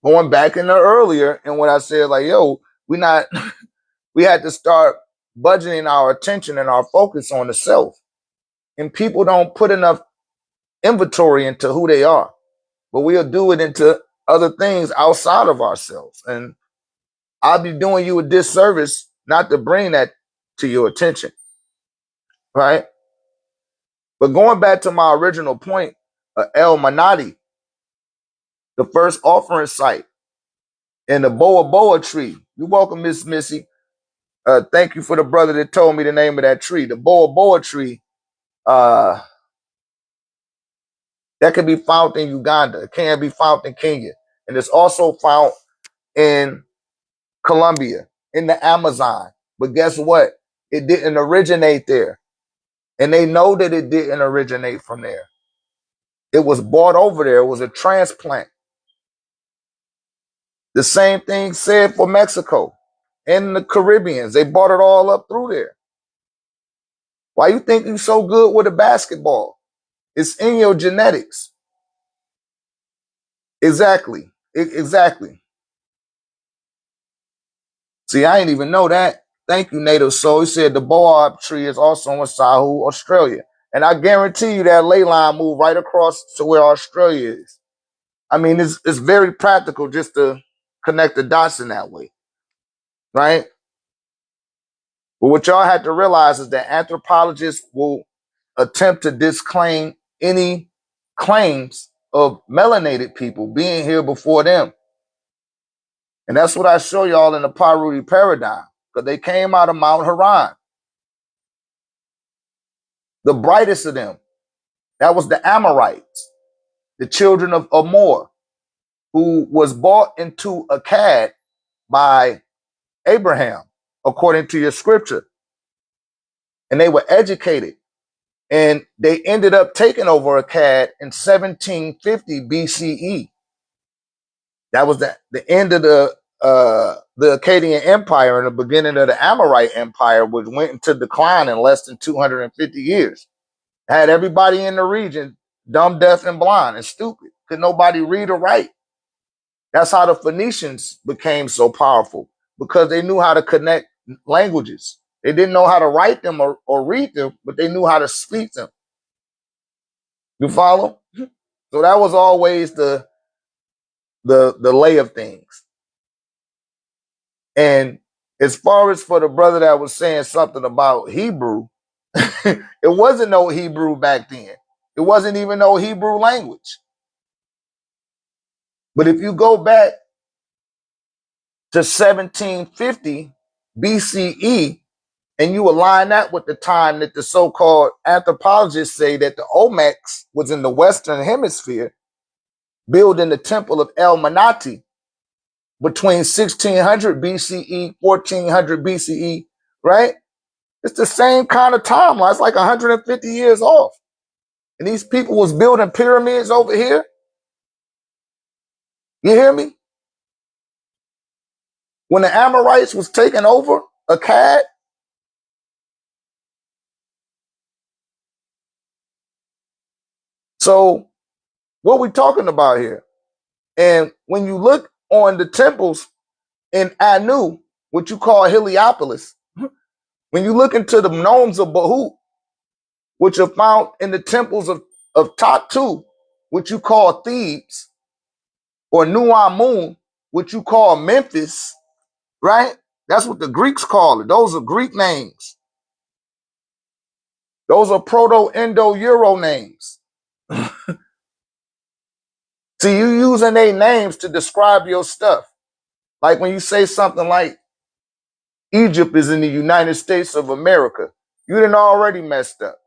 going back in the earlier and what I said, like, yo, we not, we had to start budgeting our attention and our focus on the self. And people don't put enough inventory into who they are, but we'll do it into other things outside of ourselves. And I'll be doing you a disservice not to bring that to your attention, right? But going back to my original point, El Manati, the first offering site, and the Boa Boa tree. You're welcome, Miss Missy. Thank you for the brother that told me the name of that tree. The Boa Boa tree, that can be found in Uganda. It can be found in Kenya. And it's also found in Colombia, in the Amazon. But guess what? It didn't originate there. And they know that it didn't originate from there. It was brought over there. It was a transplant. The same thing said for Mexico and the Caribbeans. They brought it all up through there. Why you think you're so good with a basketball? It's in your genetics. Exactly. Exactly. See, I didn't even know that. Thank you, Native Soul. He said the boab tree is also in Sahu, Australia. And I guarantee you that ley line moved right across to where Australia is. I mean, it's very practical just to connect the dots in that way, right? But what y'all have to realize is that anthropologists will attempt to disclaim any claims of melanated people being here before them. And that's what I show y'all in the Parudi paradigm, because they came out of Mount Haran. The brightest of them, that was the Amorites, the children of Amor, who was brought into Akkad by Abraham, according to your scripture. And they were educated. And they ended up taking over Akkad in 1750 BCE. That was the end of the Akkadian Empire and the beginning of the Amorite Empire, which went into decline in less than 250 years. Had everybody in the region dumb, deaf, and blind and stupid. Could nobody read or write. That's how the Phoenicians became so powerful, because they knew how to connect languages. They didn't know how to write them or read them, but they knew how to speak them. You follow? So that was always the lay of things. And as far as for the brother that was saying something about Hebrew, it wasn't no Hebrew back then. It wasn't even no Hebrew language. But if you go back to 1750 BCE, and you align that with the time that the so-called anthropologists say that the Olmecs was in the Western Hemisphere, building the temple of El Manati between 1600 BCE, 1400 BCE, right? It's the same kind of timeline. It's like 150 years off. And these people was building pyramids over here. You hear me? When the Amorites was taking over Akkad, so what we talking about here? And when you look on the temples in Anu, what you call Heliopolis, when you look into the gnomes of Bahut, which are found in the temples of Tatu, which you call Thebes, or Nuamun, which you call Memphis, right? That's what the Greeks call it. Those are Greek names. Those are Proto-Indo-Euro names. See, you using their names to describe your stuff. Like when you say something like Egypt is in the United States of America, you done already messed up.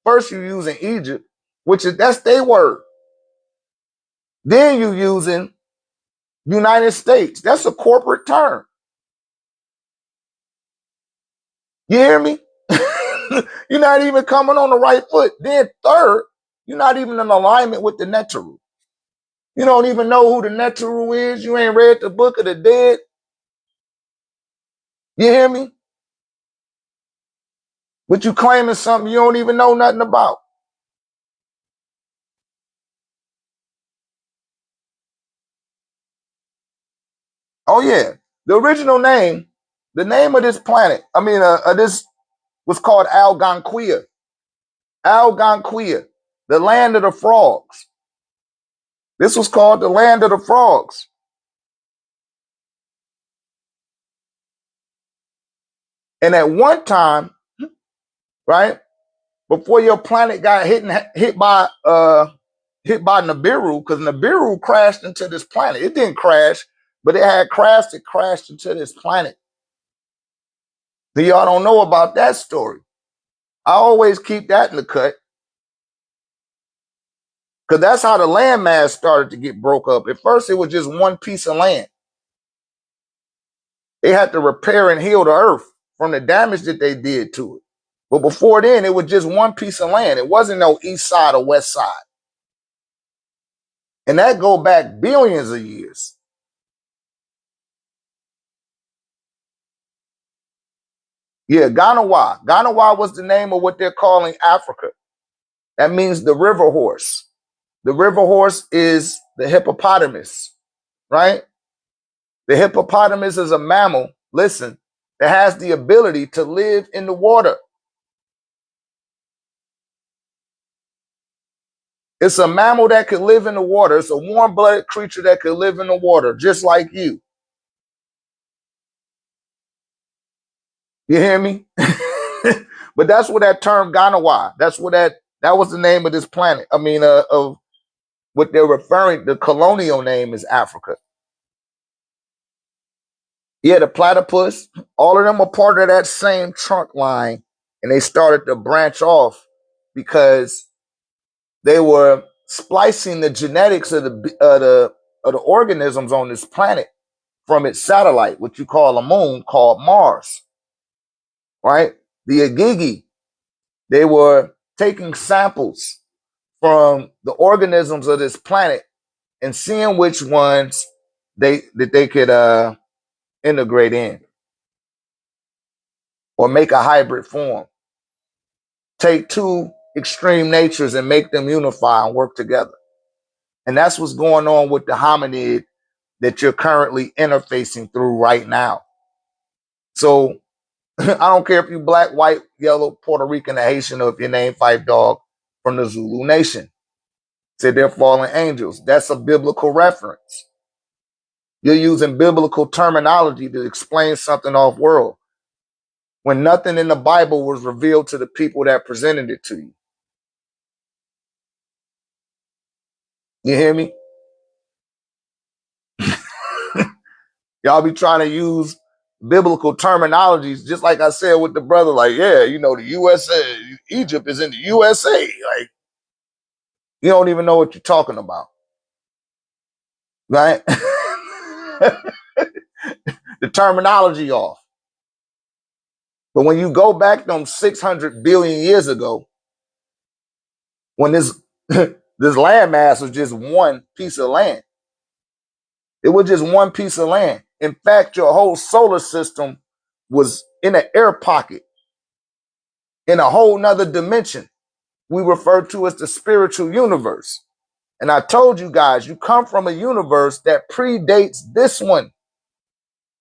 First you using Egypt, that's their word. Then you using United States. That's a corporate term. You hear me? You're not even coming on the right foot. Then third, you're not even in alignment with the Neteru. You don't even know who the Neteru is. You ain't read the Book of the Dead. You hear me? But you claiming something you don't even know nothing about. Oh yeah, the original name, the name of this planet, this was called Algonquia. Algonquia, the land of the frogs. This was called the land of the frogs. And at one time, right, before your planet got hit by Nibiru, because Nibiru crashed into this planet. It didn't crash, but it crashed into this planet. So y'all don't know about that story. I always keep that in the cut. Because that's how the landmass started to get broke up. At first, it was just one piece of land. They had to repair and heal the earth from the damage that they did to it. But before then, it was just one piece of land. It wasn't no east side or west side. And that go back billions of years. Yeah, Ganawa. Ganawa was the name of what they're calling Africa. That means the river horse. The river horse is the hippopotamus, right? The hippopotamus is a mammal, listen, that has the ability to live in the water. It's a mammal that can live in the water. It's a warm-blooded creature that can live in the water, just like you. You hear me? But that's what that term Ganawa, that was the name of this planet. Of what they're referring, the colonial name is Africa. Yeah, the platypus, all of them are part of that same trunk line, and they started to branch off because they were splicing the genetics of the organisms on this planet from its satellite, which you call a moon, called Mars, right? The Agigi, they were taking samples from the organisms of this planet and seeing which ones they could integrate in or make a hybrid form. Take two extreme natures and make them unify and work together. And that's what's going on with the hominid that you're currently interfacing through right now. So I don't care if you're black, white, yellow, Puerto Rican, or Haitian, or if your name Five Dog from the Zulu Nation. Said they're fallen angels. That's a biblical reference. You're using biblical terminology to explain something off world when nothing in the Bible was revealed to the people that presented it to you. You hear me? Y'all be trying to use biblical terminologies, just like I said with the brother, like, yeah, the USA, Egypt is in the USA. Like, you don't even know what you're talking about. Right? The terminology off. But when you go back them 600 billion years ago, when this this landmass was just one piece of land. It was just one piece of land. In fact, your whole solar system was in an air pocket, in a whole nother dimension. We refer to as the spiritual universe. And I told you guys, you come from a universe that predates this one.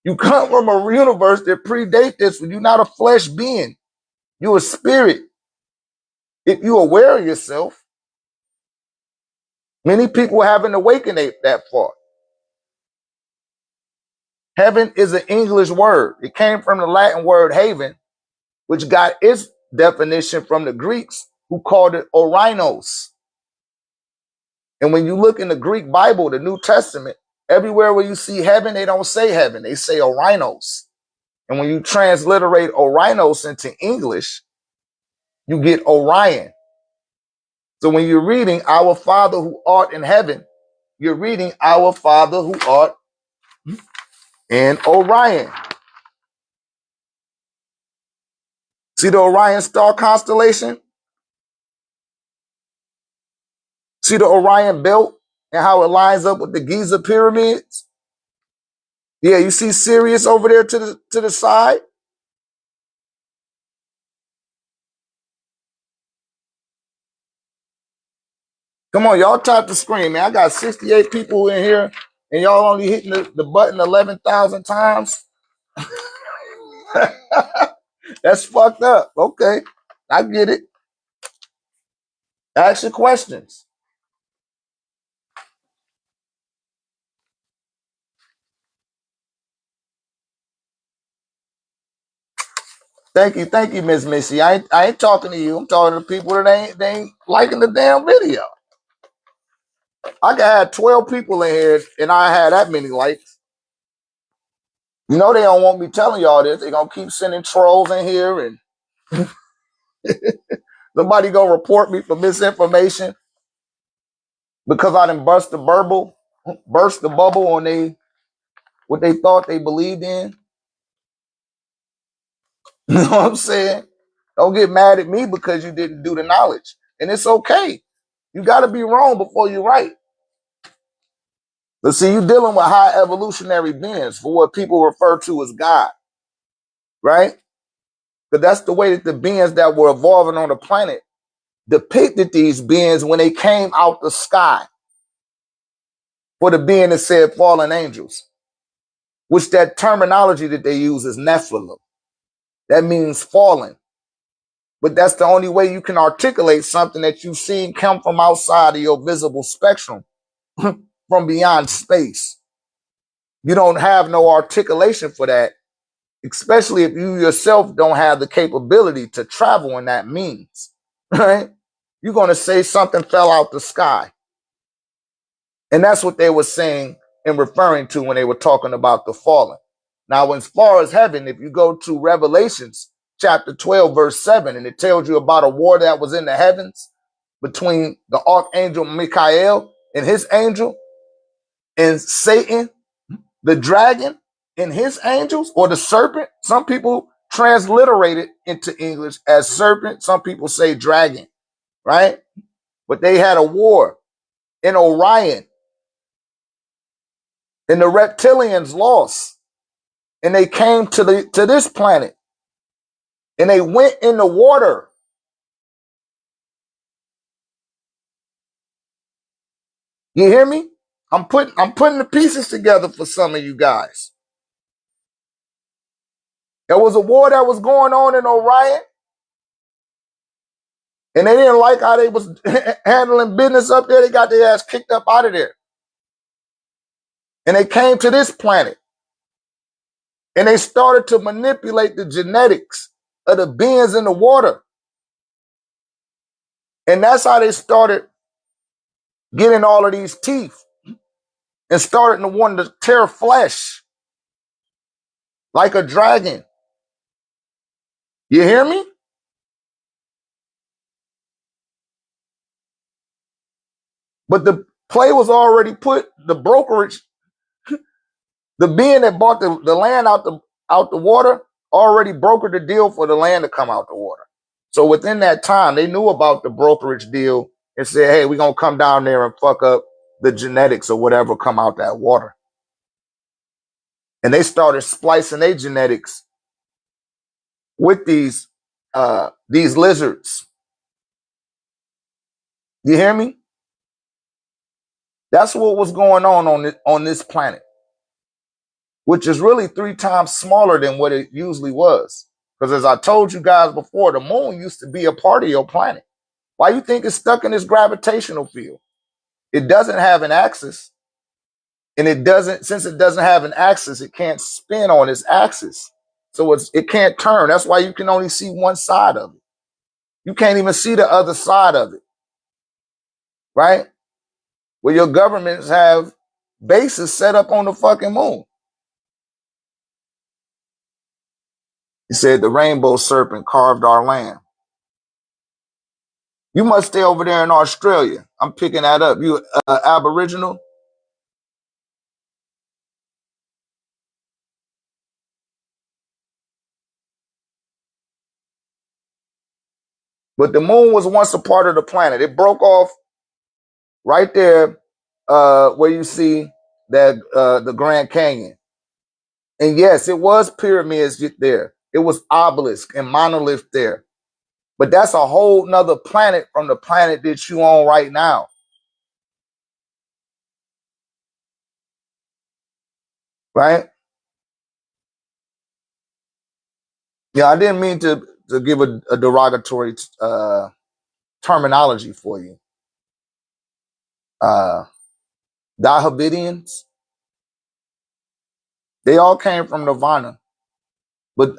You come from a universe that predates this one. You're not a flesh being. You're a spirit. If you're aware of yourself, many people haven't awakened that far. Heaven is an English word. It came from the Latin word haven, which got its definition from the Greeks, who called it orinos. And when you look in the Greek Bible, the New Testament, everywhere where you see heaven, they don't say heaven, they say orinos. And when you transliterate orinos into English, you get Orion. So when you're reading Our Father who art in heaven, you're reading Our Father who art in Orion. See the Orion star constellation? See the Orion belt and how it lines up with the Giza pyramids? Yeah, you see Sirius over there to the side? Come on, y'all tap the screen, man. I got 68 people in here. and y'all only hitting the button 11,000 times. That's fucked up. Okay, I get it. Ask your questions. Thank you, Miss Missy. I ain't talking to you. I'm talking to people that ain't liking the damn video. I could have 12 people in here and I had that many likes. You know they don't want me telling y'all this. They gonna keep sending trolls in here and somebody gonna report me for misinformation because I done burst the bubble on what they thought they believed in. You know what I'm saying? Don't get mad at me because you didn't do the knowledge. And it's okay. You gotta be wrong before you're right. But see, you dealing with high evolutionary beings for what people refer to as God, right? Because that's the way that the beings that were evolving on the planet depicted these beings when they came out the sky for the being that said fallen angels, which that terminology that they use is Nephilim. That means fallen. But that's the only way you can articulate something that you've seen come from outside of your visible spectrum, from beyond space. You don't have no articulation for that, especially if you yourself don't have the capability to travel in that means, right? You're going to say something fell out the sky. And that's what they were saying and referring to when they were talking about the fallen. Now, as far as heaven, if you go to Revelations chapter 12, verse 7, and it tells you about a war that was in the heavens between the archangel Michael and his angel and Satan, the dragon, and his angels, or the serpent. Some people transliterate it into English as serpent. Some people say dragon, right? But they had a war in Orion, and the reptilians lost, and they came to this planet, and they went in the water. You hear me? I'm putting the pieces together for some of you guys. There was a war that was going on in Orion, and they didn't like how they was handling business up there. They got their ass kicked up out of there. And they came to this planet. And they started to manipulate the genetics of the beings in the water. And that's how they started getting all of these teeth and starting to want to tear flesh like a dragon. You hear me? But the play was already put, the brokerage, the being that bought the land out the water already brokered the deal for the land to come out the water. So within that time, they knew about the brokerage deal and said, hey, we're going to come down there and fuck up the genetics or whatever come out that water. And they started splicing their genetics with these lizards. You hear me? That's what was going on this planet, which is really 3 times smaller than what it usually was. Because as I told you guys before, the moon used to be a part of your planet. Why you think it's stuck in this gravitational field? It doesn't have an axis. And since it doesn't have an axis, it can't spin on its axis. So it can't turn. That's why you can only see one side of it. You can't even see the other side of it. Right? Where your governments have bases set up on the fucking moon. He said the rainbow serpent carved our land. You must stay over there in Australia. I'm picking that up. You Aboriginal? But the moon was once a part of the planet. It broke off right there where you see that the Grand Canyon. And yes, it was pyramids there. It was obelisk and monolith there. But that's a whole nother planet from the planet that you on right now. right? Yeah, I didn't mean to give a derogatory terminology for you. Dahabidians, they all came from Nirvana, but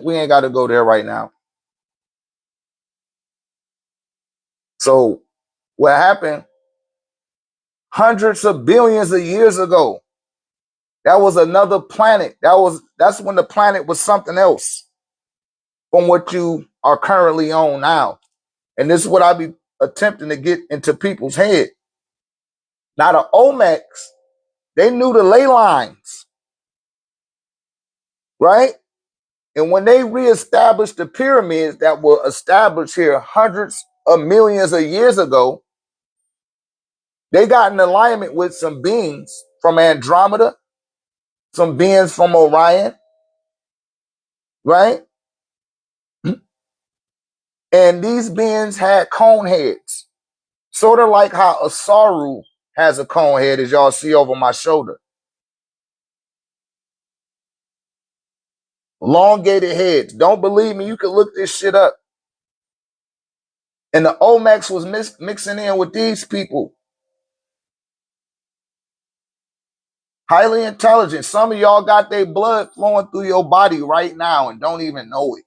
we ain't got to go there right now. So what happened hundreds of billions of years ago, that was another planet. That's when the planet was something else from what you are currently on now. And this is what I be attempting to get into people's head. Now the Olmecs, they knew the ley lines, right? And when they reestablished the pyramids that were established here hundreds of millions of years ago, they got in alignment with some beings from Andromeda, some beings from Orion, right? And these beings had cone heads, sort of like how a Saru has a cone head, as y'all see over my shoulder. Elongated heads. Don't believe me? You can look this shit up. And the Olmecs was mixing in with these people. Highly intelligent. Some of y'all got their blood flowing through your body right now and don't even know it.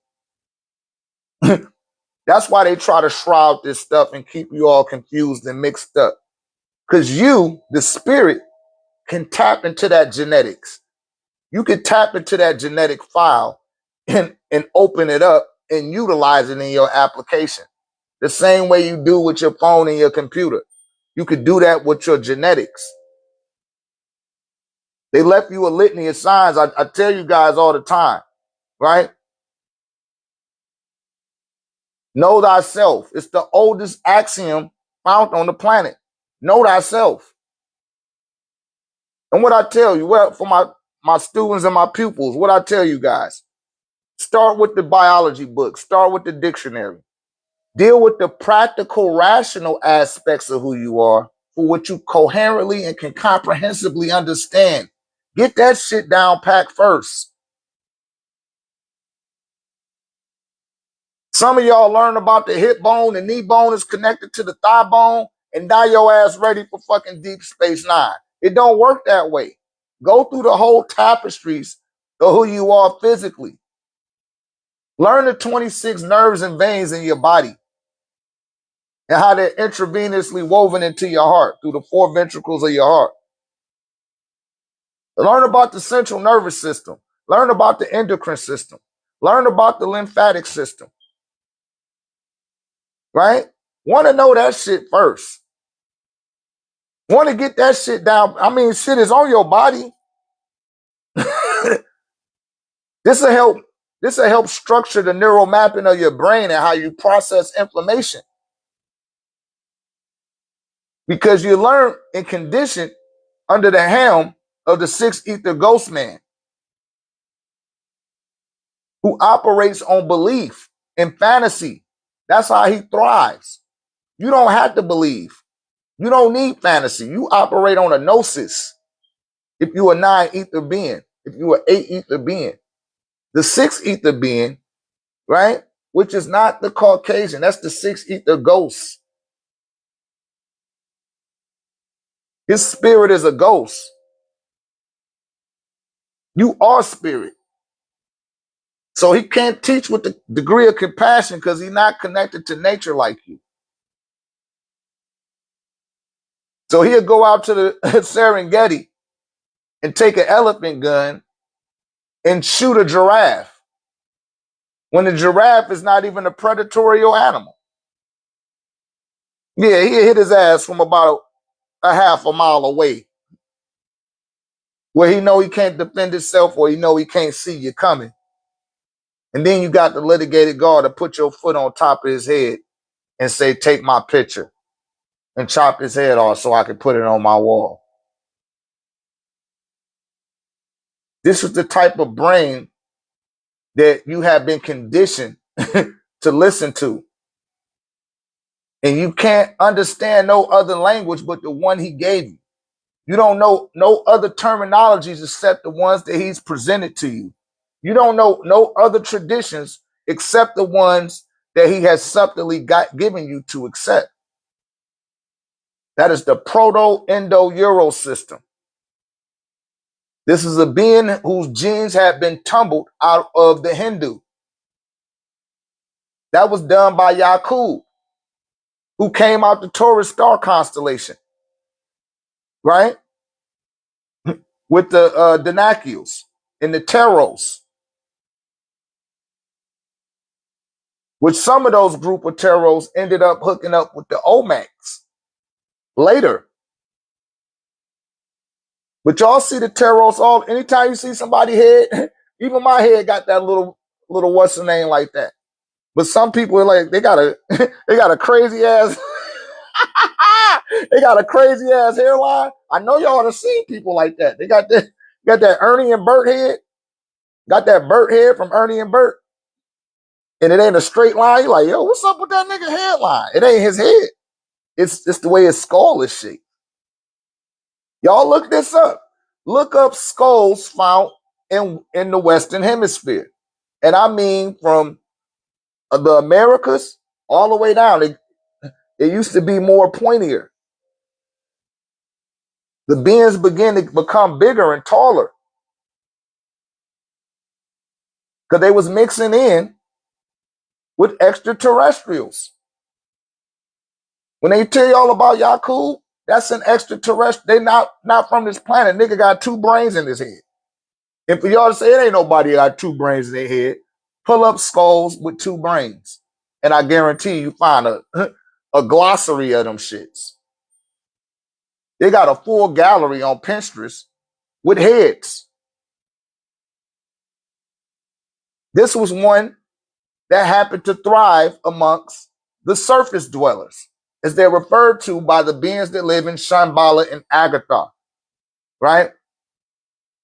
That's why they try to shroud this stuff and keep you all confused and mixed up. Because you, the spirit, can tap into that genetics. You can tap into that genetic file and open it up and utilize it in your application. The same way you do with your phone and your computer. You could do that with your genetics. They left you a litany of signs. I tell you guys all the time, right? Know thyself. It's the oldest axiom found on the planet. Know thyself. And what I tell you, well, for my students and my pupils, what I tell you guys, start with the biology book. Start with the dictionary. Deal with the practical, rational aspects of who you are for what you coherently and can comprehensively understand. Get that shit down packed first. Some of y'all learn about the hip bone, the knee bone is connected to the thigh bone, and die your ass ready for fucking Deep Space Nine. It don't work that way. Go through the whole tapestries of who you are physically. Learn the 26 nerves and veins in your body and how they're intravenously woven into your heart through the 4 ventricles of your heart. Learn about the central nervous system. Learn about the endocrine system. Learn about the lymphatic system. Right? Want to know that shit first. Want to get that shit down. I mean, shit is on your body. This will help structure the neural mapping of your brain and how you process information. Because you learn and condition under the helm of the 6th ether ghost man, who operates on belief and fantasy. That's how he thrives. You don't have to believe. You don't need fantasy. You operate on a gnosis. If you are 9 ether being, if you are 8 ether being, the 6th ether being, right? Which is not the Caucasian. That's the 6th ether ghost. His spirit is a ghost. You are spirit. So he can't teach with the degree of compassion because he's not connected to nature like you. So he'll go out to the Serengeti and take an elephant gun and shoot a giraffe when the giraffe is not even a predatory animal. Yeah, he hit his ass from about a half a mile away where he know he can't defend himself or he know he can't see you coming. And then you got the litigated guard to put your foot on top of his head and say, take my picture and chop his head off so I can put it on my wall. This is the type of brain that you have been conditioned to listen to. And you can't understand no other language but the one he gave you. You don't know no other terminologies except the ones that he's presented to you. You don't know no other traditions except the ones that he has subtly given you to accept. That is the Proto-Indo-Euro system. This is a being whose genes have been tumbled out of the Hindu. That was done by Yakub, who came out the Taurus star constellation, right? With the Danakials and the Taros, which some of those group of Taros ended up hooking up with the Olmecs later. But y'all see the Taros all, anytime you see somebody head, even my head got that little what's the name like that. But some people are like, they got a crazy ass, they got a crazy ass hairline. I know y'all have seen people like that. They got that Ernie and Bert head. Got that Bert head from Ernie and Bert. And it ain't a straight line. You're like, yo, what's up with that nigga headline? It ain't his head. It's the way his skull is shaped. Y'all look this up. Look up skulls found in the Western Hemisphere. And I mean from the Americas all the way down. It used to be more pointier. The beings begin to become bigger and taller because they was mixing in with extraterrestrials. When they tell y'all about Yakub, that's an extraterrestrial. They not from this planet. Nigga got 2 brains in his head. And for y'all to say it ain't nobody got 2 brains in their head, pull up skulls with 2 brains. And I guarantee you find a glossary of them shits. They got a full gallery on Pinterest with heads. This was one that happened to thrive amongst the surface dwellers, as they're referred to by the beings that live in Shambhala and Agatha, right?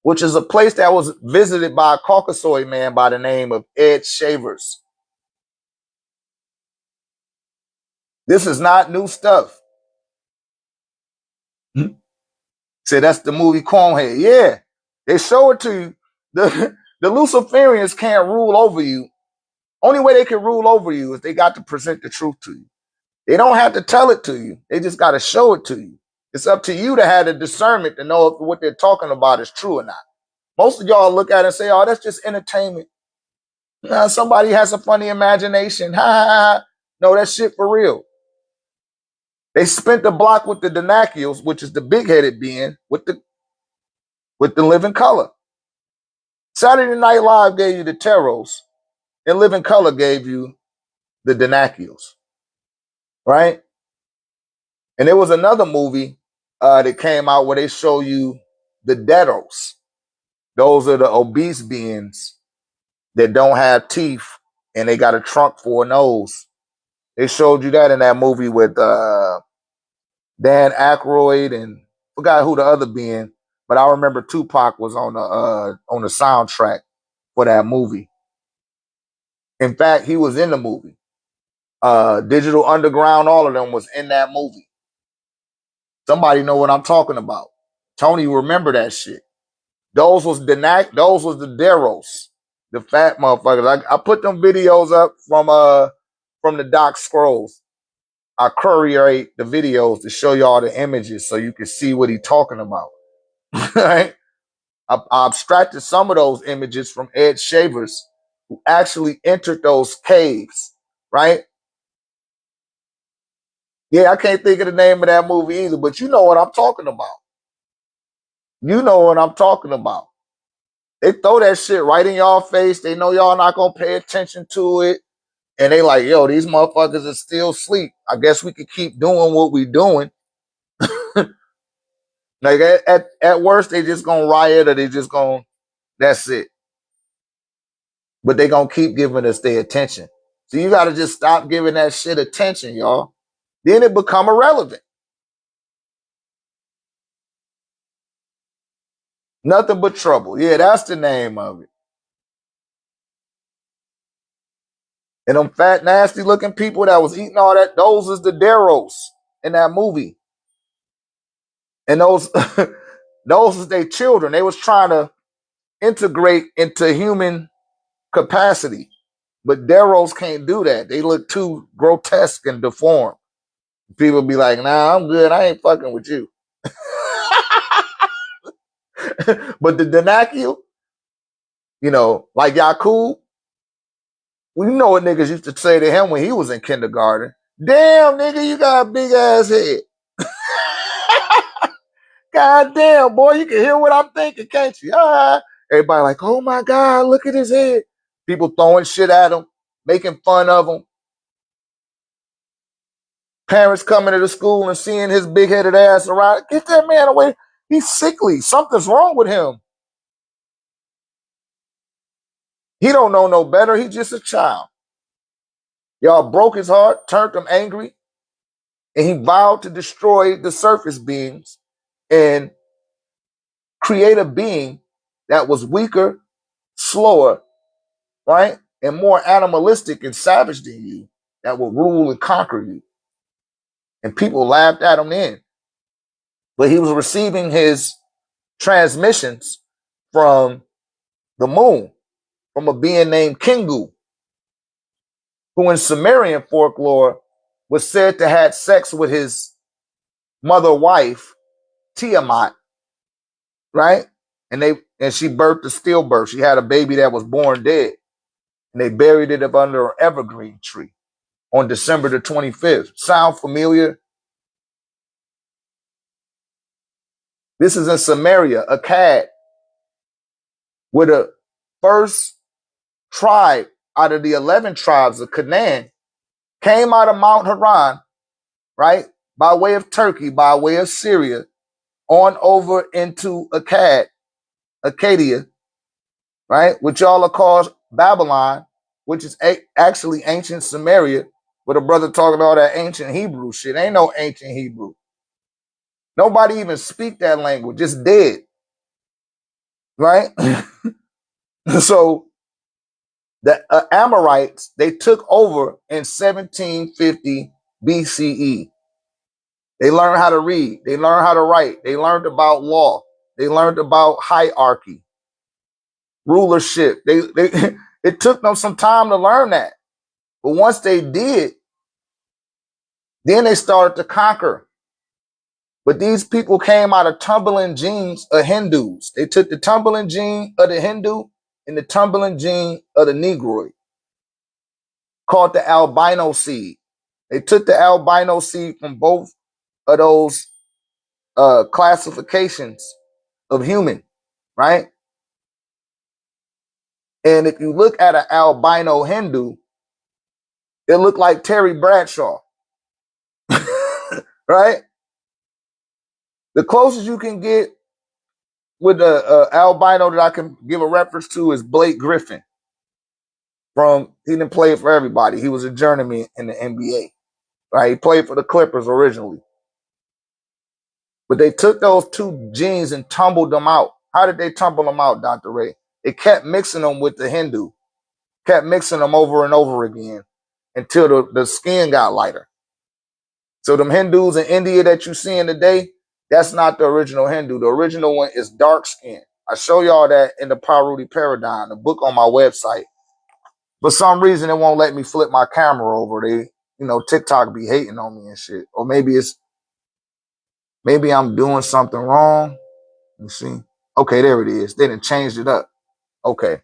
Which is a place that was visited by a Caucasoid man by the name of Ed Shavers. This is not new stuff. Say that's the movie Conehead. Yeah, they show it to you. The Luciferians can't rule over you. Only way they can rule over you is they got to present the truth to you. They don't have to tell it to you. They just got to show it to you. It's up to you to have the discernment to know if what they're talking about is true or not. Most of y'all look at it and say, oh, that's just entertainment. Somebody has a funny imagination. Ha ha ha. No, that shit for real. They spent the block with the Danakials, which is the big-headed being, with the living color. Saturday Night Live gave you the Taros, and Living Color gave you the Danakials, right? And there was another movie that came out where they show you the Dedos. Those are the obese beings that don't have teeth and they got a trunk for a nose. They showed you that in that movie with Dan Aykroyd and forgot who the other being, but I remember Tupac was on the soundtrack for that movie. In fact, he was in the movie. Digital Underground, all of them was in that movie. Somebody know what I'm talking about. Tony, remember that shit. Those was the Deros, the fat motherfuckers. I put them videos up from the Doc Scrolls. I curate the videos to show y'all the images so you can see what he's talking about. Right? I abstracted some of those images from Ed Shavers, who actually entered those caves, right? Yeah, I can't think of the name of that movie either, but you know what I'm talking about. You know what I'm talking about. They throw that shit right in y'all face. They know y'all not gonna pay attention to it. And they like, yo, these motherfuckers are still asleep. I guess we could keep doing what we doing. Like at worst, they just gonna riot or they just gonna, that's it. But they gonna keep giving us their attention. So you gotta just stop giving that shit attention, y'all. Then it become irrelevant. Nothing but trouble. Yeah, that's the name of it. And them fat, nasty looking people that was eating all that, those is the Deros in that movie. And those those was their children. They was trying to integrate into human capacity. But Deros can't do that. They look too grotesque and deformed. People be like, nah, I'm good. I ain't fucking with you. But the Danakil, like Yakub, we know what niggas used to say to him when he was in kindergarten. Damn, nigga, you got a big ass head. God damn, boy, you can hear what I'm thinking, can't you? Everybody like, oh my God, look at his head. People throwing shit at him, making fun of him. Parents coming to the school and seeing his big-headed ass around. Get that man away. He's sickly. Something's wrong with him. He don't know no better. He's just a child. Y'all broke his heart, turned him angry, and he vowed to destroy the surface beings and create a being that was weaker, slower, right? And more animalistic and savage than you, that will rule and conquer you. And people laughed at him then. But he was receiving his transmissions from the moon, from a being named Kingu, who in Sumerian folklore was said to have sex with his mother wife, Tiamat, right? And she birthed a stillbirth. She had a baby that was born dead. And they buried it up under an evergreen tree on December the 25th. Sound familiar? This is in Samaria, Akkad, where the first tribe out of the 11 tribes of Canaan came out of Mount Haran, right? By way of Turkey, by way of Syria, on over into Akkad, Acadia, right? Which y'all are called Babylon, which is actually ancient Samaria, with a brother talking all that ancient Hebrew shit. Ain't no ancient Hebrew. Nobody even speak that language. It's dead, right? So the Amorites, they took over in 1750 BCE. They learned how to read. They learned how to write. They learned about law. They learned about hierarchy, rulership. It took them some time to learn that. But once they did, then they started to conquer. But these people came out of tumbling genes of Hindus. They took the tumbling gene of the Hindu and the tumbling gene of the Negroid, called the albino seed. They took the albino seed from both of those classifications of human, right? And if you look at an albino Hindu, it looked like Terry Bradshaw, right? The closest you can get with the albino that I can give a reference to is Blake Griffin. He didn't play for everybody. He was a journeyman in the NBA, right? He played for the Clippers originally. But they took those two genes and tumbled them out. How did they tumble them out, Dr. Ray? They kept mixing them with the Hindu, kept mixing them over and over again until the skin got lighter. So them Hindus in India that you seeing today, that's not the original Hindu. The original one is dark skin. I show y'all that in the Parudi Paradigm, the book on my website. For some reason, it won't let me flip my camera over. TikTok be hating on me and shit. Or maybe I'm doing something wrong. You see? Okay, there it is. They done changed it up. Okay.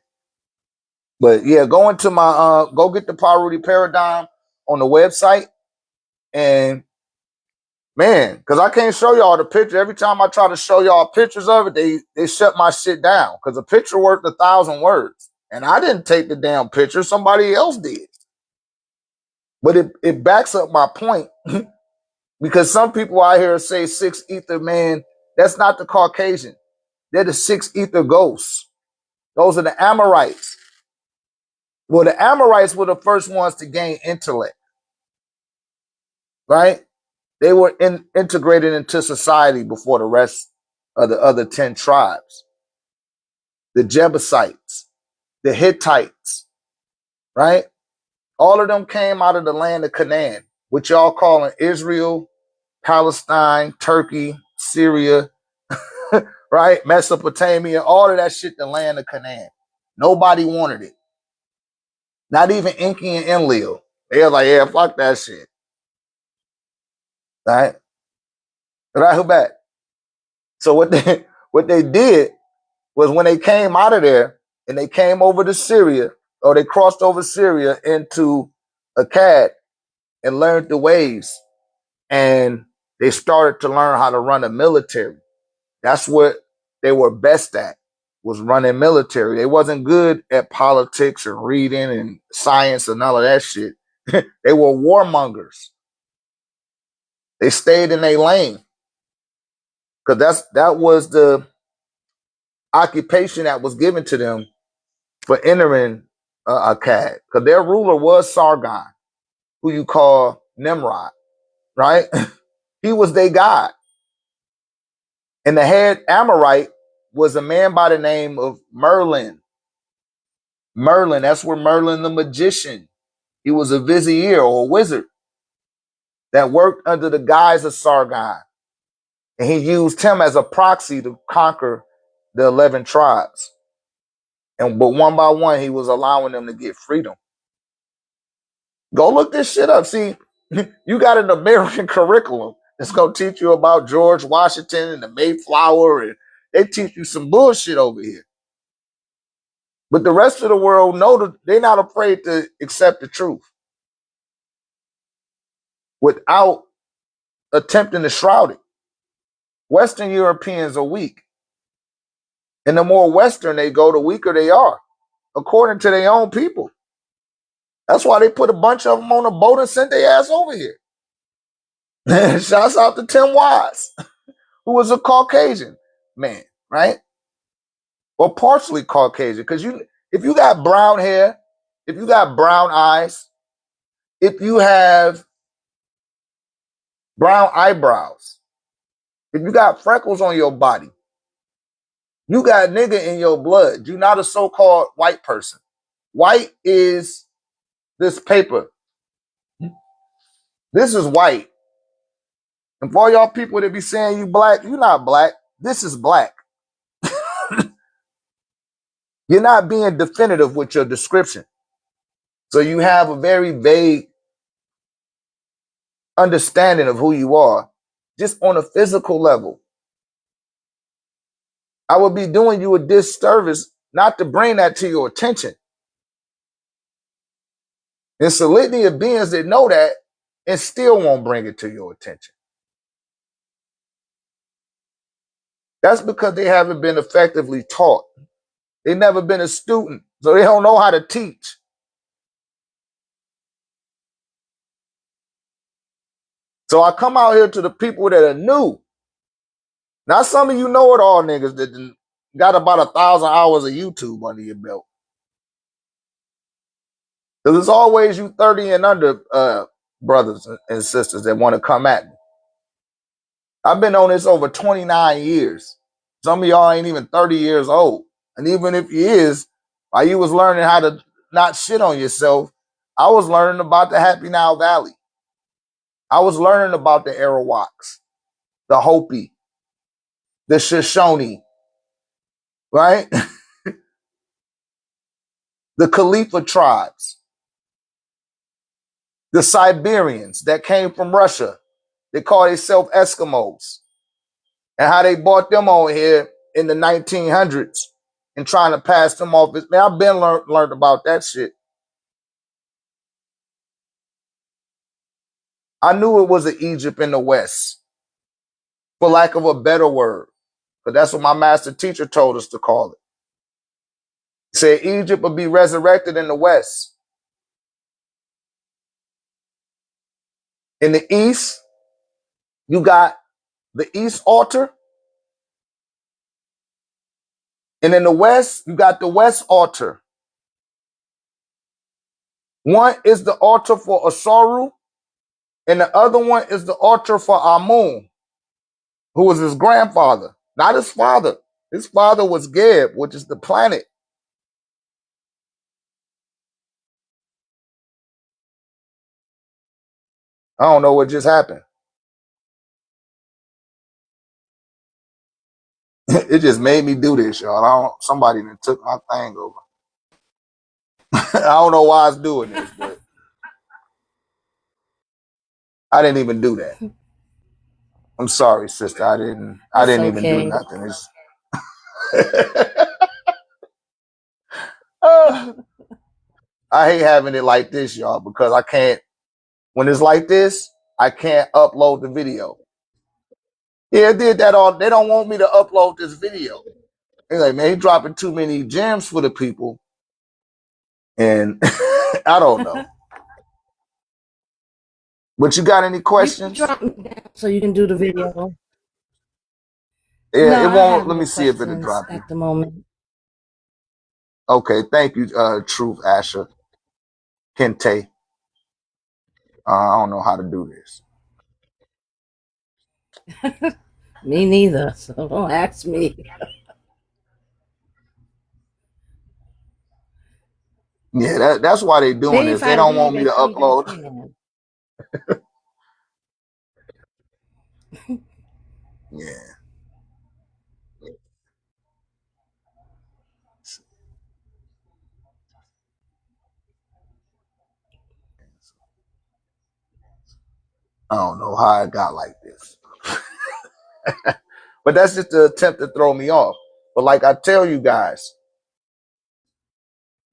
But yeah, go get the Parudi Paradigm on the website. And man, because I can't show y'all the picture. Every time I try to show y'all pictures of it, they shut my shit down. Because a picture worth 1,000 words. And I didn't take the damn picture. Somebody else did. But it backs up my point. Because some people out here say 6 ether, man. That's not the Caucasian. They're the 6 ether ghosts. Those are the Amorites. Well, the Amorites were the first ones to gain intellect. Right? They were integrated into society before the rest of the other 10 tribes. The Jebusites, the Hittites, right? All of them came out of the land of Canaan, which y'all calling Israel, Palestine, Turkey, Syria, right? Mesopotamia, all of that shit, the land of Canaan. Nobody wanted it. Not even Enki and Enlil. They were like, yeah, fuck that shit. Right? Right, who back? So what they did was when they came out of there and they came over to Syria, or they crossed over Syria into Akkad and learned the ways, and they started to learn how to run a military. That's what they were best at, was running military. They wasn't good at politics or reading and science and all of that shit. They were warmongers. They stayed in their lane because that was the occupation that was given to them for entering Akkad. Because their ruler was Sargon, who you call Nimrod, right? He was their god. And the head Amorite was a man by the name of Merlin. Merlin, that's where Merlin the magician. He was a vizier or a wizard that worked under the guise of Sargon. And he used him as a proxy to conquer the 11 tribes. But one by one, he was allowing them to get freedom. Go look this shit up. See, you got an American curriculum that's going to teach you about George Washington and the Mayflower, and they teach you some bullshit over here. But the rest of the world know that they're not afraid to accept the truth without attempting to shroud it. Western Europeans are weak. And the more Western they go, the weaker they are, according to their own people. That's why they put a bunch of them on a boat and sent their ass over here. Shouts out to Tim Wise, who was a Caucasian man, right? Or partially Caucasian. Because if you got brown hair, if you got brown eyes, if you have brown eyebrows, if you got freckles on your body, you got nigga in your blood. You're not a so-called white person. White is this paper. This is white. And for all y'all people that be saying you black, you're not black. This is black. You're not being definitive with your description. So you have a very vague understanding of who you are, just on a physical level. I would be doing you a disservice not to bring that to your attention. There's a litany of beings that know that and still won't bring it to your attention. That's because they haven't been effectively taught. They've never been a student, so they don't know how to teach. So I come out here to the people that are new. Not some of you know-it-all niggas that got about 1,000 hours of YouTube under your belt. Because it's always you 30 and under brothers and sisters that want to come at me. I've been on this over 29 years. Some of y'all ain't even 30 years old. And even if you is, while you was learning how to not shit on yourself, I was learning about the Happy Nile Valley. I was learning about the Arawaks, the Hopi, the Shoshone, right? The Khalifa tribes, the Siberians that came from Russia. They call themselves Eskimos. And how they brought them on here in the 1900s and trying to pass them off. Man, I've been learned about that shit. I knew it was an Egypt in the West, for lack of a better word. But that's what my master teacher told us to call it. He said Egypt will be resurrected in the West. In the East, you got the East altar. And in the West, you got the West altar. One is the altar for Osaru, and the other one is the altar for Amun, who was his grandfather, not his father. His father was Geb, which is the planet. I don't know what just happened. It just made me do this, y'all. Somebody done took my thing over. I don't know why I was doing this, but I didn't even do that. I'm sorry, sister. I didn't even do nothing. It's I hate having it like this, y'all, because I can't. When it's like this, I can't upload the video. Yeah, I did that all. They don't want me to upload this video. They're like, man, he dropping too many gems for the people, and I don't know. But you got any questions? You drop me down so you can do the video. Yeah, no, it won't. Let me see if it'll drop you at the moment. Okay, thank you, Truth Asher Kente. I don't know how to do this. Me neither, so don't ask me. Yeah, that's why they're doing this. They don't want me to upload. Yeah. I don't know how I got like this. But that's just the attempt to throw me off. But like I tell you guys,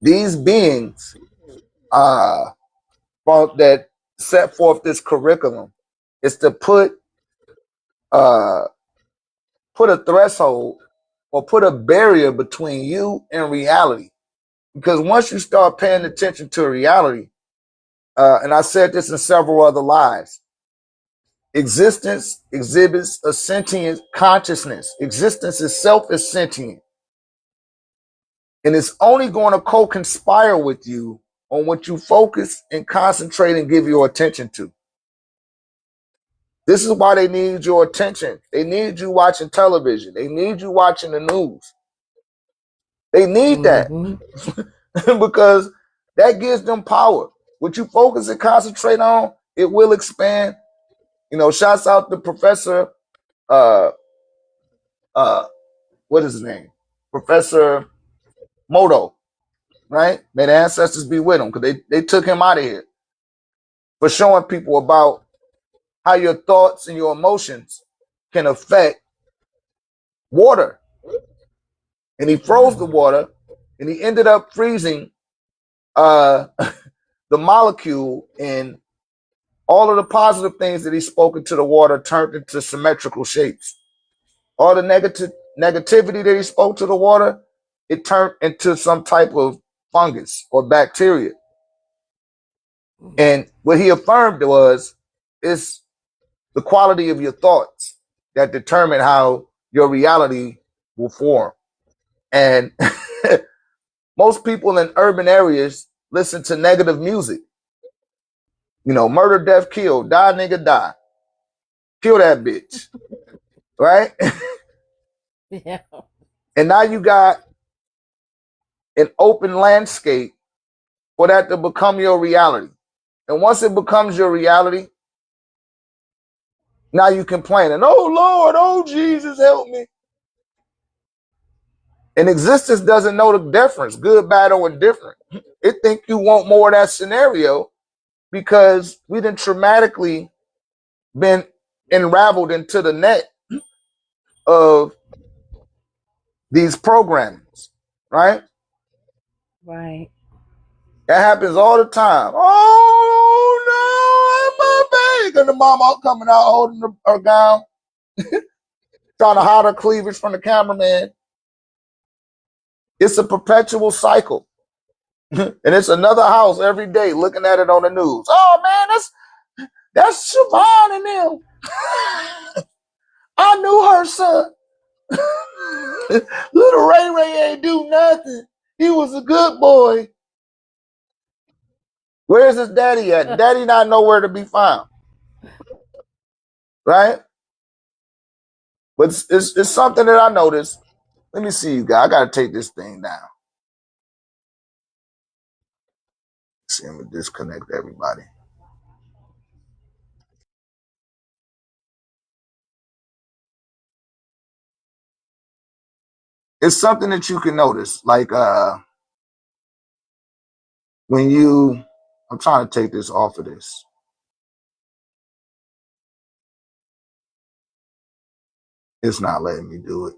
these beings that set forth this curriculum is to put a threshold or put a barrier between you and reality. Because once you start paying attention to reality, and I said this in several other lives, existence exhibits a sentient consciousness. Existence itself is sentient. And it's only going to co-conspire with you on what you focus and concentrate and give your attention to. This is why they need your attention. They need you watching television. They need you watching the news. They need that because that gives them power. What you focus and concentrate on, it will expand. You know, shouts out to Professor, what is his name? Professor Moto, right? May the ancestors be with him because they took him out of here for showing people about how your thoughts and your emotions can affect water. And he froze the water, and he ended up freezing the molecule, and all of the positive things that he spoke into the water turned into symmetrical shapes. All the negativity that he spoke to the water, it turned into some type of fungus or bacteria. And what he affirmed was, it's the quality of your thoughts that determine how your reality will form. And most people in urban areas listen to negative music. You know, murder, death, kill, die, nigga, die. Kill that bitch. Right? Yeah. And now you got an open landscape for that to become your reality. And once it becomes your reality, now you complaining, oh Lord, oh Jesus, help me. And existence doesn't know the difference, good, bad, or indifferent. It think you want more of that scenario because we done traumatically been unraveled into the net of these programs, right? Right. That happens all the time. Oh no, my baby. And the mama coming out holding her gown, trying to hide her cleavage from the cameraman. It's a perpetual cycle. And it's another house every day looking at it on the news. Oh man, that's Siobhan and them. I knew her son. Little Ray Ray ain't do nothing. He was a good boy. Where's his daddy at? Daddy not nowhere to be found. Right? But it's something that I noticed. Let me see you guys. I gotta take this thing down. See, I'm gonna disconnect everybody. It's something that you can notice. Like when you, I'm trying to take this off of this. It's not letting me do it.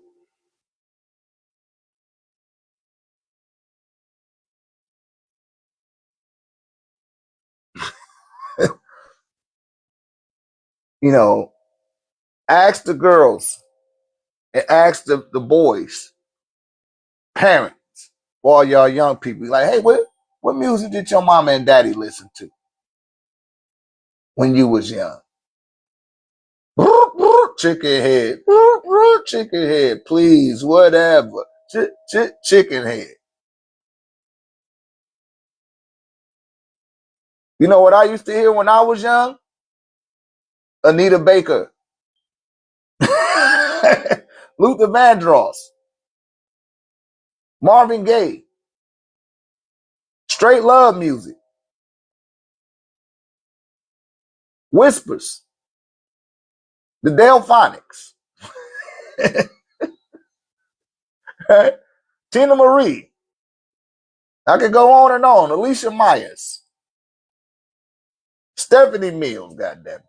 You know, ask the girls and ask the boys, parents, all y'all young people, like, hey, what music did your mama and daddy listen to when you was young? Chicken head, chicken head, please, whatever. Chicken head. You know what I used to hear when I was young? Anita Baker, Luther Vandross, Marvin Gaye, straight love music, Whispers, the Delphonics, Tina Marie. I could go on and on. Alicia Myers, Stephanie Mills, goddamn.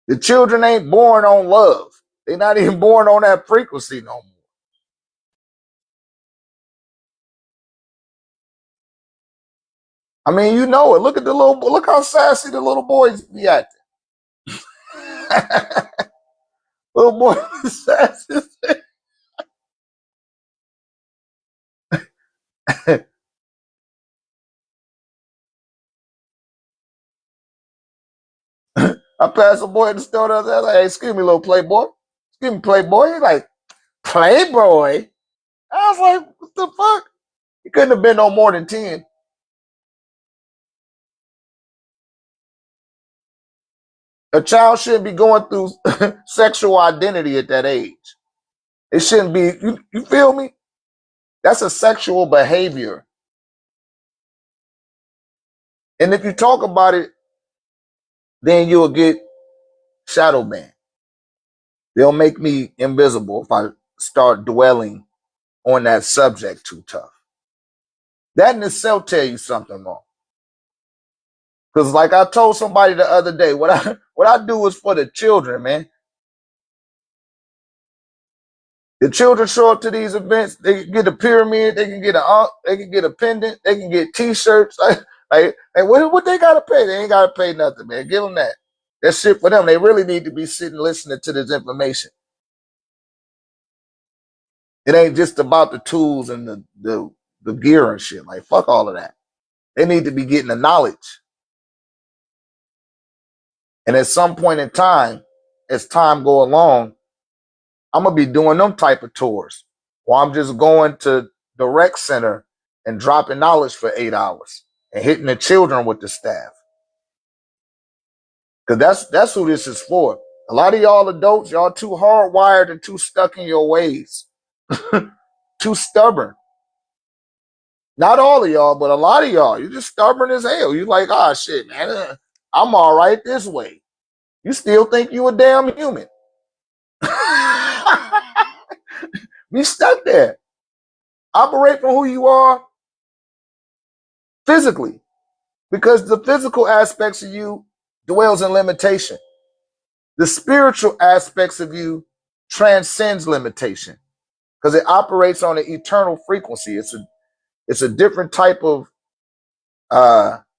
The children ain't born on love. They're not even born on that frequency no more. I mean, you know it. Look at look how sassy the little boys be acting. Little boy sassy. I passed a boy in the store the other day. I was like, hey, excuse me, little playboy. Excuse me, playboy. He's like, playboy? I was like, what the fuck? He couldn't have been no more than 10. A child shouldn't be going through sexual identity at that age. It shouldn't be, you feel me? That's a sexual behavior. And if you talk about it, then you'll get shadow banned. They'll make me invisible if I start dwelling on that subject too tough. That in itself tell you something wrong. Because like I told somebody the other day, what I do is for the children, man. The children show up to these events, they can get a pyramid, they can get a pendant, they can get t-shirts. Like what they gotta pay? They ain't gotta pay nothing, man. Give them that. That's shit for them. They really need to be sitting listening to this information. It ain't just about the tools and the gear and shit. Like fuck all of that. They need to be getting the knowledge. And at some point in time, as time go along, I'm gonna be doing them type of tours. Or I'm just going to the rec center and dropping knowledge for 8 hours and hitting the children with the staff. Because that's who this is for. A lot of y'all adults, y'all too hardwired and too stuck in your ways. Too stubborn. Not all of y'all, but a lot of y'all. You're just stubborn as hell. You like, ah, shit, man. I'm all right this way. You still think you a damn human. Be stuck there. Operate from who you are physically. Because the physical aspects of you dwells in limitation. The spiritual aspects of you transcends limitation. Because it operates on an eternal frequency. It's a different type of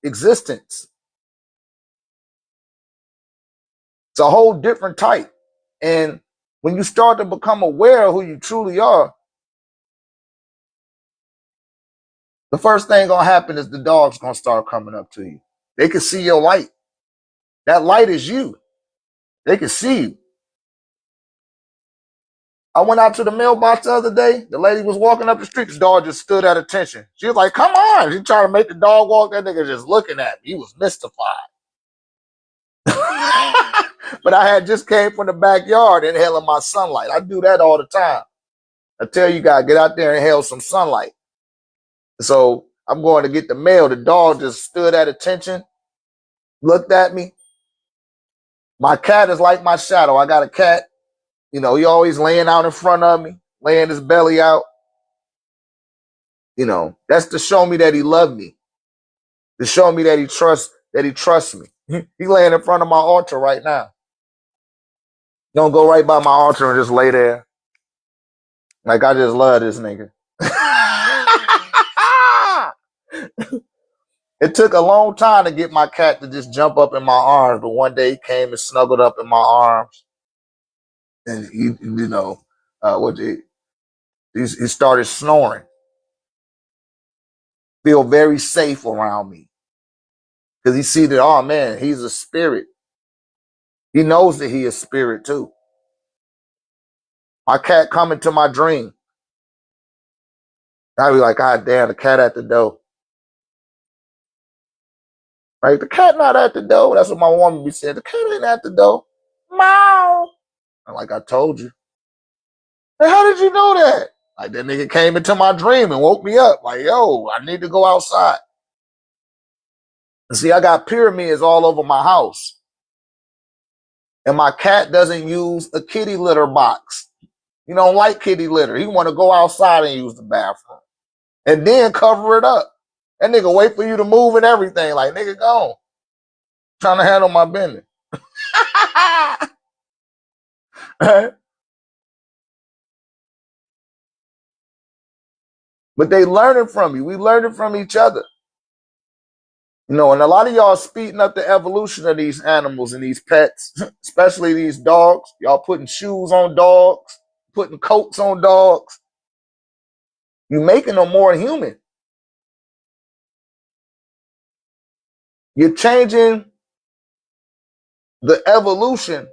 existence. It's a whole different type. And when you start to become aware of who you truly are, the first thing gonna happen is the dog's gonna start coming up to you. They can see your light. That light is you. They can see you. I went out to the mailbox the other day. The lady was walking up the street. The dog just stood at attention. She was like, come on. She trying to make the dog walk. That nigga just looking at me. He was mystified. But I had just came from the backyard inhaling my sunlight. I do that all the time. I tell you guys, get out there and inhale some sunlight. So I'm going to get the mail. The dog just stood at attention, looked at me. My cat is like my shadow. I got a cat, he always laying out in front of me, laying his belly out. That's to show me that he loved me, to show me that he trusts me. He laying in front of my altar right now. Don't go right by my altar and just lay there. Like I just love this nigga. It took a long time to get my cat to just jump up in my arms, but one day he came and snuggled up in my arms, and he started snoring. Feel very safe around me because he see that, oh man, he's a spirit. He knows that he is spirit too. My cat come into my dream. I be like, God damn, the cat at the door. Right? The cat not at the door. That's what my woman be saying. The cat ain't at the door. Meow. I'm like, I told you. Hey, how did you know that? Like that nigga came into my dream and woke me up. Like, yo, I need to go outside. And see, I got pyramids all over my house. And my cat doesn't use a kitty litter box. He don't like kitty litter. He want to go outside and use the bathroom. And then cover it up. That nigga wait for you to move and everything. Like, nigga, go on. Trying to handle my business. But they learning from you. We learning from each other. And a lot of y'all speeding up the evolution of these animals and these pets, especially these dogs. Y'all putting shoes on dogs, putting coats on dogs. You making them more human. You're changing the evolution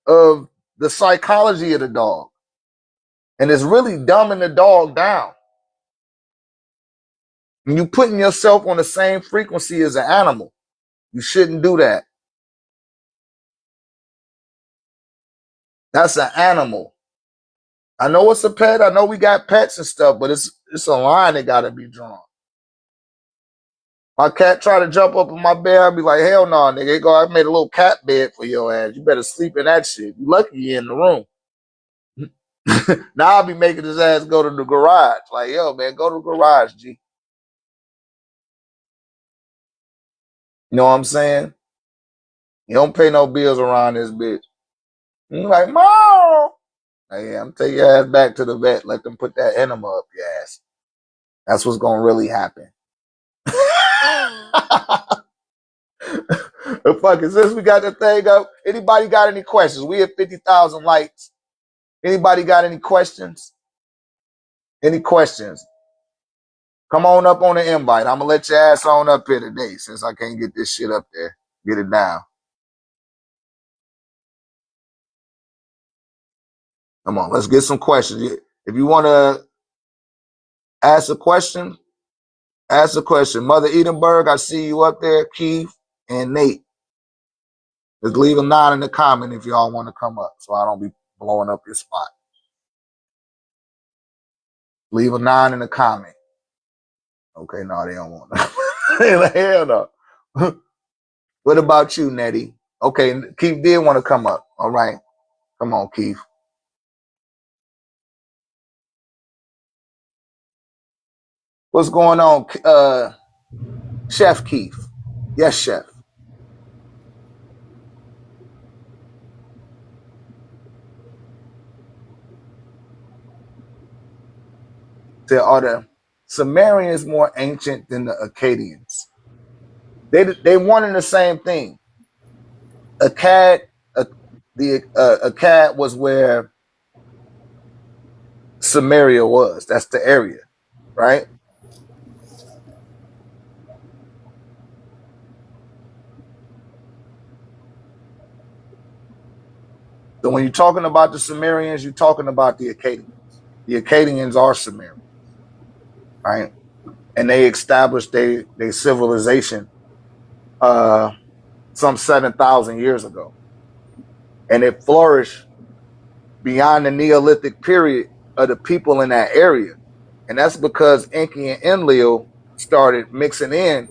of the psychology of the dog. And it's really dumbing the dog down. And you putting yourself on the same frequency as an animal. You shouldn't do that. That's an animal. I know it's a pet. I know we got pets and stuff, but it's a line that got to be drawn. My cat try to jump up in my bed, I'll be like, hell no, nigga. I made a little cat bed for your ass. You better sleep in that shit. You lucky you in the room. Now I'll be making his ass go to the garage. Like, yo, man, go to the garage, G. You know what I'm saying? You don't pay no bills around this bitch. You like, Mom. Hey, I'm taking your ass back to the vet. Let them put that enema up your ass. That's what's going to really happen. Fuck it, since we got the thing up, anybody got any questions? We have 50,000 likes. Anybody got any questions? Any questions? Come on up on the invite. I'm going to let your ass on up here today since I can't get this shit up there. Get it down. Come on, let's get some questions. If you want to ask a question, ask a question. Mother Edinburgh, I see you up there. Keith and Nate. Just leave a 9 in the comment if y'all want to come up so I don't be blowing up your spot. Leave a 9 in the comment. Okay, no, they don't want that. Hell no. What about you, Nettie? Okay, Keith did want to come up. All right. Come on, Keith. What's going on, Chef Keith? Yes, Chef. Are the Sumerians more ancient than the Akkadians? They wanted the same thing. Akkad was where Samaria was. That's the area, right? So when you're talking about the Sumerians, you're talking about the Akkadians. The Akkadians are Sumerians, right? And they established their civilization some 7,000 years ago. And it flourished beyond the Neolithic period of the people in that area. And that's because Enki and Enlil started mixing in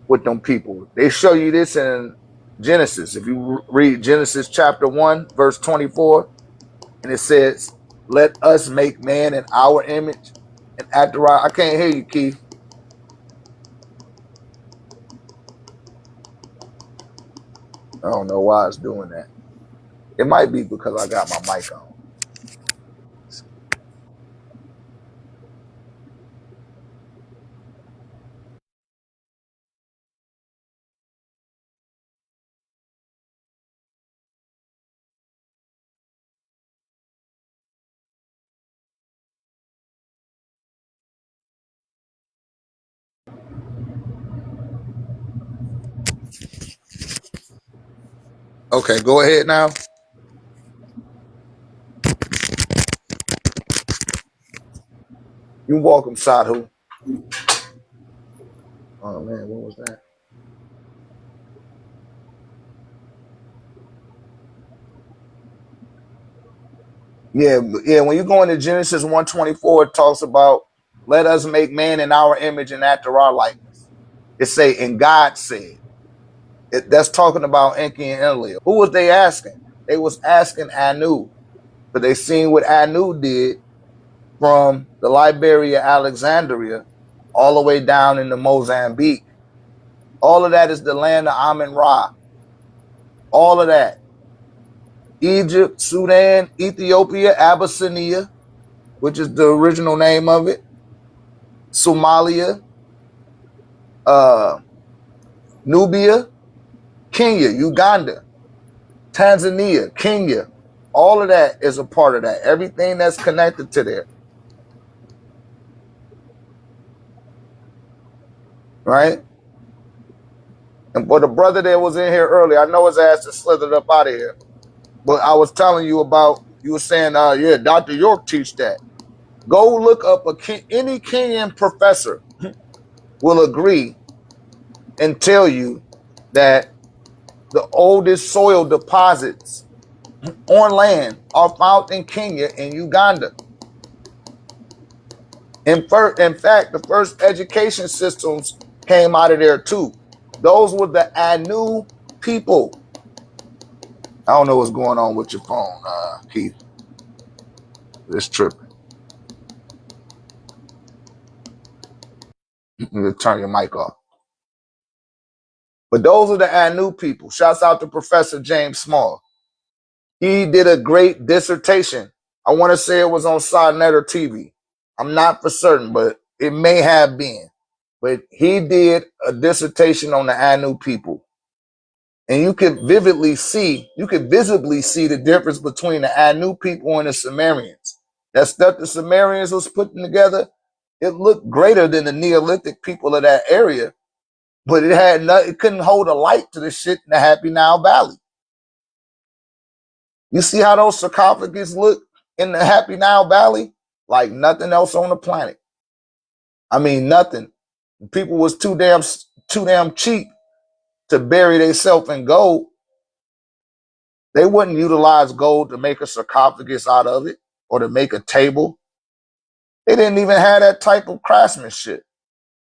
with them people. They show you this in Genesis. If you read Genesis chapter 1, verse 24, and it says, let us make man in our image and after our. I can't hear you, Keith. I don't know why it's doing that. It might be because I got my mic on. Okay, go ahead now. You're welcome, Sadhu. Oh man, what was that? Yeah. When you go into Genesis 1:24, it talks about let us make man in our image and after our likeness. It say, and God said. That's talking about Enki and Enlil. Who was they asking? They was asking Anu, but they seen what Anu did from the Liberia, Alexandria, all the way down into Mozambique. All of that is the land of Amun Ra. All of that. Egypt, Sudan, Ethiopia, Abyssinia, which is the original name of it, Somalia, Nubia, Kenya, Uganda, Tanzania, Kenya. All of that is a part of that. Everything that's connected to there. Right? And for the brother that was in here earlier, I know his ass is slithered up out of here. But I was telling you about, you were saying, yeah, Dr. York teach that. Go look up any Kenyan professor will agree and tell you that the oldest soil deposits on land are found in Kenya and Uganda. In fact, the first education systems came out of there too. Those were the Anu people. I don't know what's going on with your phone, Keith. It's tripping. You turn your mic off. But those are the Anu people. Shouts out to Professor James Small. He did a great dissertation. I want to say it was on Sonnet or TV. I'm not for certain, but it may have been. But he did a dissertation on the Anu people. And you could visibly see the difference between the Anu people and the Sumerians. That stuff the Sumerians was putting together, it looked greater than the Neolithic people of that area, but it couldn't hold a light to the shit in the Happy Nile Valley. You see how those sarcophagus look in the Happy Nile Valley? Like nothing else on the planet. I mean, nothing. People was too damn cheap to bury themselves in gold. They wouldn't utilize gold to make a sarcophagus out of it or to make a table. They didn't even have that type of craftsmanship.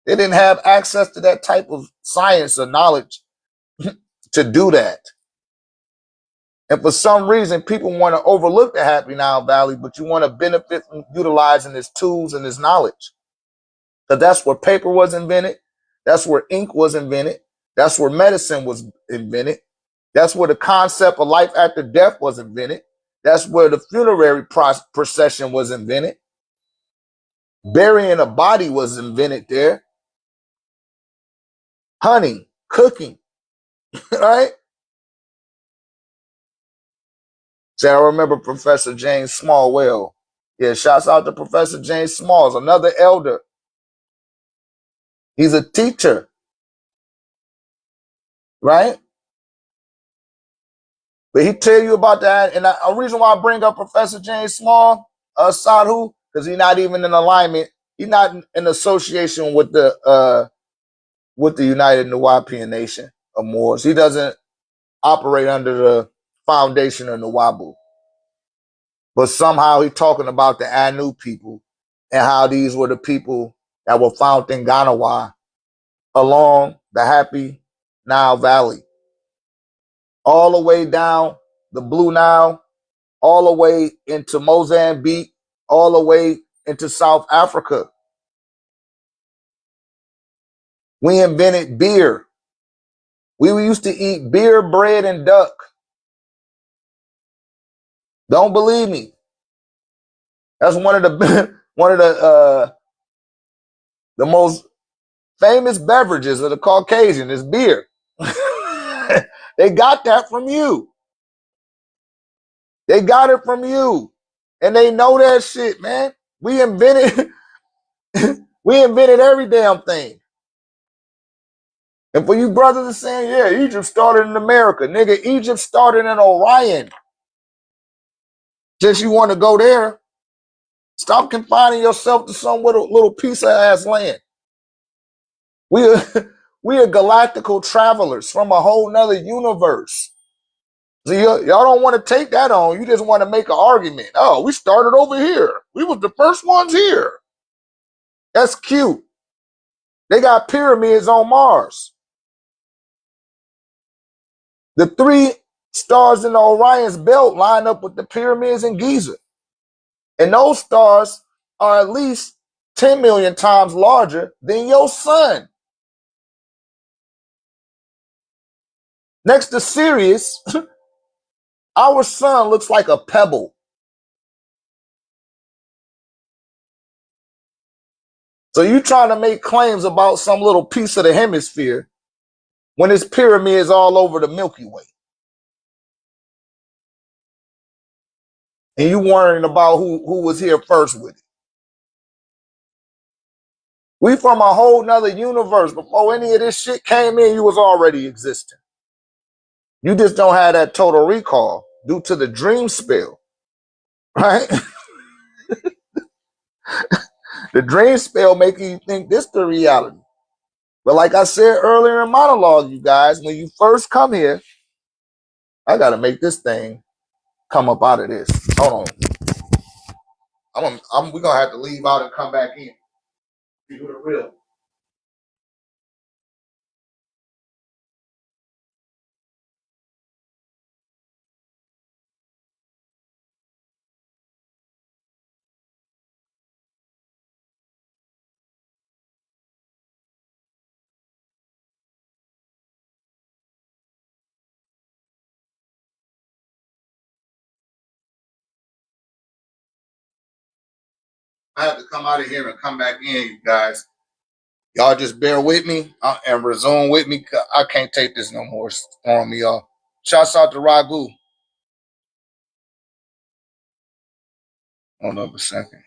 They didn't have access to that type of science or knowledge to do that. And for some reason, people want to overlook the Happy Nile Valley, but you want to benefit from utilizing its tools and its knowledge. Because that's where paper was invented. That's where ink was invented. That's where medicine was invented. That's where the concept of life after death was invented. That's where the funerary procession was invented. Burying a body was invented there. Hunting, cooking, right? So I remember Professor James Small well. Yeah, shouts out to Professor James Smalls, another elder. He's a teacher, right? But he tell you about that. And a reason why I bring up Professor James Small, Sadhu, because he's not even in alignment. He's not in association with the United Nuwapian Nation of Moors. He doesn't operate under the foundation of Nuwabu. But somehow he's talking about the Anu people and how these were the people that were found in Ganawa along the Happy Nile Valley. all the way down the Blue Nile, all the way into Mozambique, all the way into South Africa. We invented beer. We used to eat beer, bread, and duck. Don't believe me? That's one of the the most famous beverages of the Caucasian is beer. They got that from you. They got it from you. And they know that shit, man. We invented we invented every damn thing. And for you brothers to saying, yeah, Egypt started in America. Nigga, Egypt started in Orion. Just you want to go there, stop confining yourself to some little piece of ass land. We are, we are galactical travelers from a whole nother universe. So y'all don't want to take that on. You just want to make an argument. Oh, we started over here. We was the first ones here. That's cute. They got pyramids on Mars. The 3 stars in the Orion's belt line up with the pyramids in Giza. And those stars are at least 10 million times larger than your sun. Next to Sirius, our sun looks like a pebble. So you trying to make claims about some little piece of the hemisphere when there's pyramids all over the Milky Way. And you worrying about who was here first with it. We from a whole nother universe. Before any of this shit came in, you was already existing. You just don't have that total recall due to the dream spell, right? The dream spell making you think this the reality. But like I said earlier in monologue, you guys, when you first come here, I got to make this thing come up out of this. Hold on. We're going to have to leave out and come back in. You do the real. I have to come out of here and come back in, you guys. Y'all just bear with me and resume with me. I can't take this no more. It's throwing me off. Shouts out to Ragu. Hold up a second.